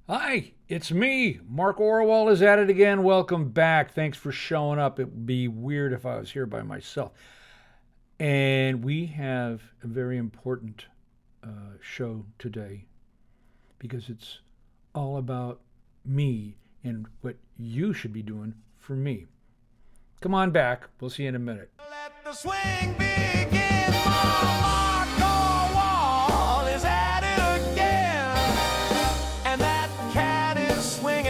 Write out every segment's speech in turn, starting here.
Hi, it's me. Mark Orwoll is at it again. Welcome back. Thanks for showing up. It would be weird if I was here by myself. And we have a very important show today because it's all about me and what you should be doing for me. Come on back. We'll see you in a minute. Let the swing begin. Marco Wall is at it again, and that cat is swinging.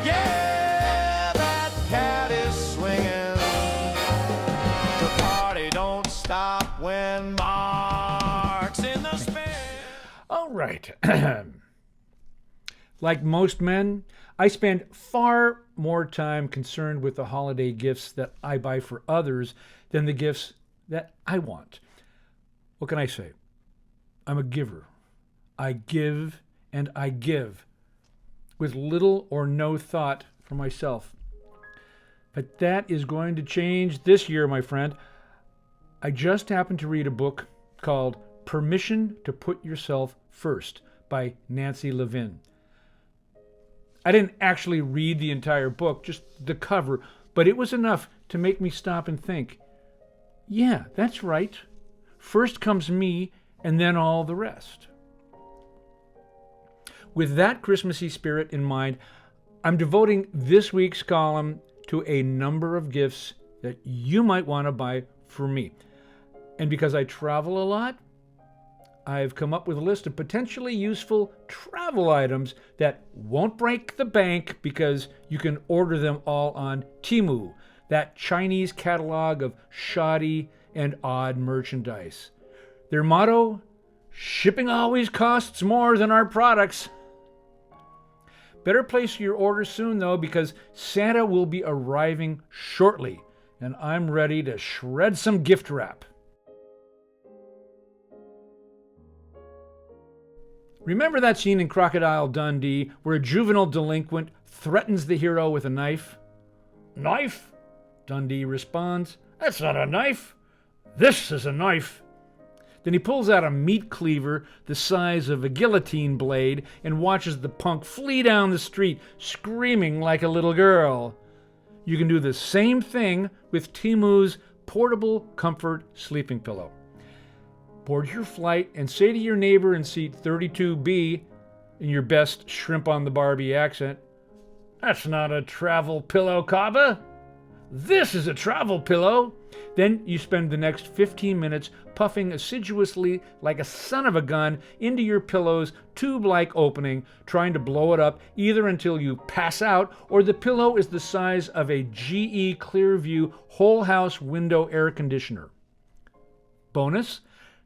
Yeah, that cat is swinging. The party don't stop when Mark's in the spin. All right. Like most men, I spend far more time concerned with the holiday gifts that I buy for others than the gifts that I want. What can I say? I'm a giver. I give and I give with little or no thought for myself. But that is going to change this year, my friend. I just happened to read a book called Permission to Put Yourself First by Nancy Levin. I didn't actually read the entire book, just the cover, but it was enough to make me stop and think, yeah, that's right. First comes me, and then all the rest. With that Christmassy spirit in mind, I'm devoting this week's column to a number of gifts that you might want to buy for me. And because I travel a lot, I've come up with a list of potentially useful travel items that won't break the bank because you can order them all on Temu, that Chinese catalog of shoddy and odd merchandise. Their motto, shipping always costs more than our products. Better place your order soon though, because Santa will be arriving shortly and I'm ready to shred some gift wrap. Remember that scene in Crocodile Dundee where a juvenile delinquent threatens the hero with a knife? Knife? Dundee responds, that's not a knife. This is a knife. Then he pulls out a meat cleaver the size of a guillotine blade and watches the punk flee down the street screaming like a little girl. You can do the same thing with Temu's portable comfort sleeping pillow. Board your flight and say to your neighbor in seat 32B in your best shrimp on the Barbie accent, that's not a travel pillow, Kaba. This is a travel pillow. Then you spend the next 15 minutes puffing assiduously like a son of a gun into your pillow's tube-like opening, trying to blow it up either until you pass out or the pillow is the size of a GE Clearview whole house window air conditioner. Bonus,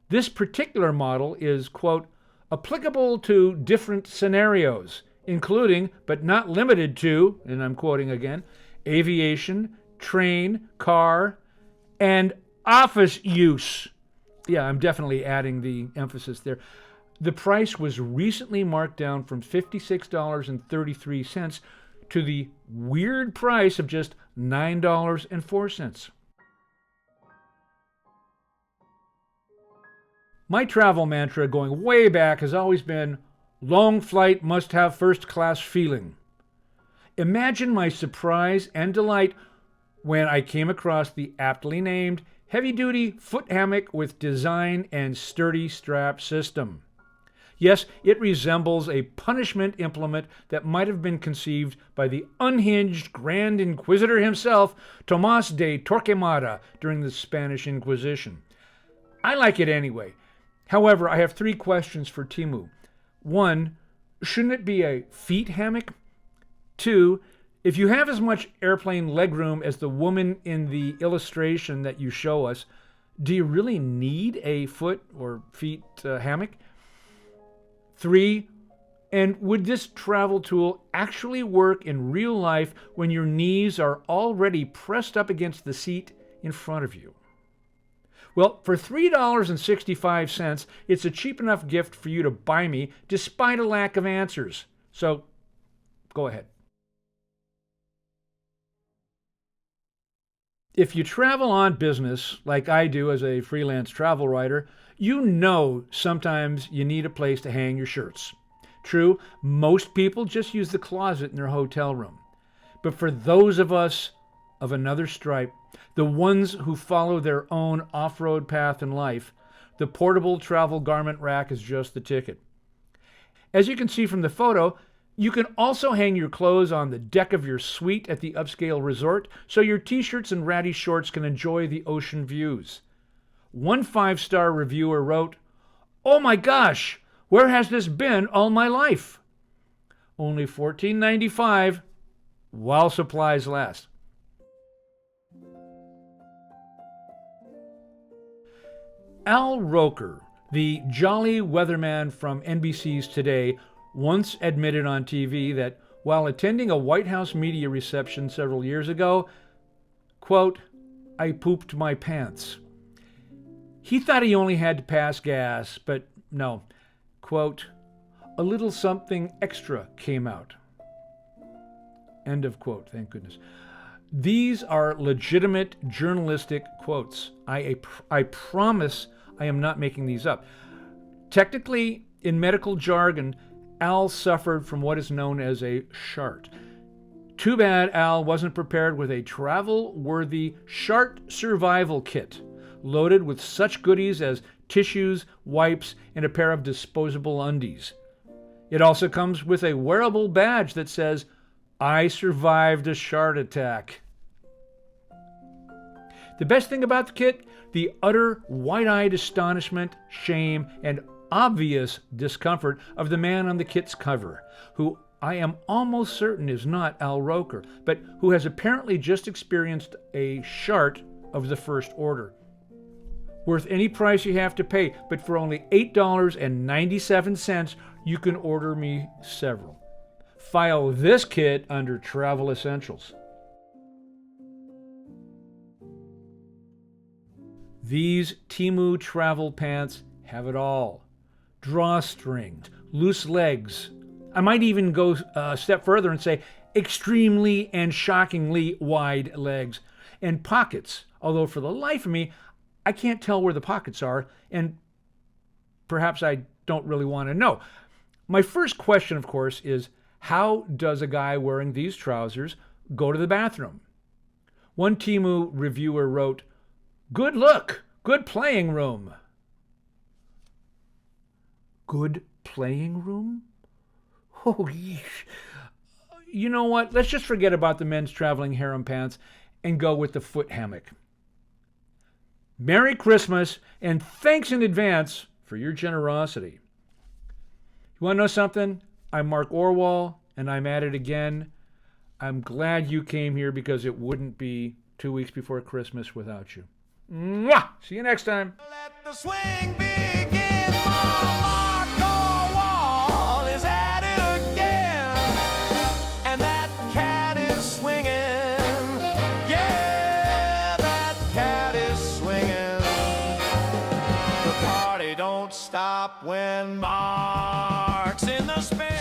this particular model is, quote, applicable to different scenarios, including, but not limited to, and I'm quoting again, aviation, train, car, and office use. Yeah, I'm definitely adding the emphasis there. The price was recently marked down from $56.33 to the weird price of just $9.04. My travel mantra going way back has always been, long flight must have first class feeling. Imagine my surprise and delight when I came across the aptly named heavy-duty foot hammock with design and sturdy strap system. Yes, it resembles a punishment implement that might have been conceived by the unhinged Grand Inquisitor himself, Tomás de Torquemada, during the Spanish Inquisition. I like it anyway. However, I have 3 questions for Temu. 1, shouldn't it be a feet hammock? 2, if you have as much airplane legroom as the woman in the illustration that you show us, do you really need a foot or feet hammock? 3, and would this travel tool actually work in real life when your knees are already pressed up against the seat in front of you? Well, for $3.65, it's a cheap enough gift for you to buy me despite a lack of answers. So, go ahead. If you travel on business, like I do as a freelance travel writer, you know sometimes you need a place to hang your shirts. True, most people just use the closet in their hotel room. But for those of us of another stripe, the ones who follow their own off-road path in life, the portable travel garment rack is just the ticket. As you can see from the photo, you can also hang your clothes on the deck of your suite at the upscale resort, so your t-shirts and ratty shorts can enjoy the ocean views. One 5-star reviewer wrote, "Oh my gosh, where has this been all my life?" Only $14.95 while supplies last. Al Roker, the jolly weatherman from NBC's Today, once admitted on TV that while attending a White House media reception several years ago, quote, "I pooped my pants." He thought he only had to pass gas, but no. Quote, "A little something extra came out." End of quote, thank goodness. These are legitimate journalistic quotes. I promise I am not making these up. Technically, in medical jargon, Al suffered from what is known as a shart. Too bad Al wasn't prepared with a travel-worthy shart survival kit, loaded with such goodies as tissues, wipes, and a pair of disposable undies. It also comes with a wearable badge that says, "I survived a shart attack." The best thing about the kit, the utter wide-eyed astonishment, shame, and obvious discomfort of the man on the kit's cover, who I am almost certain is not Al Roker, but who has apparently just experienced a shart of the first order. Worth any price you have to pay, but for only $8.97, you can order me several. File this kit under Travel Essentials. These Temu travel pants have it all. Drawstrings, loose legs. I might even go a step further and say extremely and shockingly wide legs. And pockets, although for the life of me, I can't tell where the pockets are, and perhaps I don't really want to know. My first question, of course, is how does a guy wearing these trousers go to the bathroom? One Temu reviewer wrote, "Good look, good playing room." Good playing room? Oh, yeesh. You know what? Let's just forget about the men's traveling harem pants and go with the foot hammock. Merry Christmas, and thanks in advance for your generosity. You want to know something? I'm Mark Orwoll, and I'm at it again. I'm glad you came here because it wouldn't be 2 weeks before Christmas without you. Mwah! See you next time. Let the swing begin. Orwoll is at it again, and that cat is swinging. Yeah, that cat is swinging. The party don't stop when Mark's in the spin.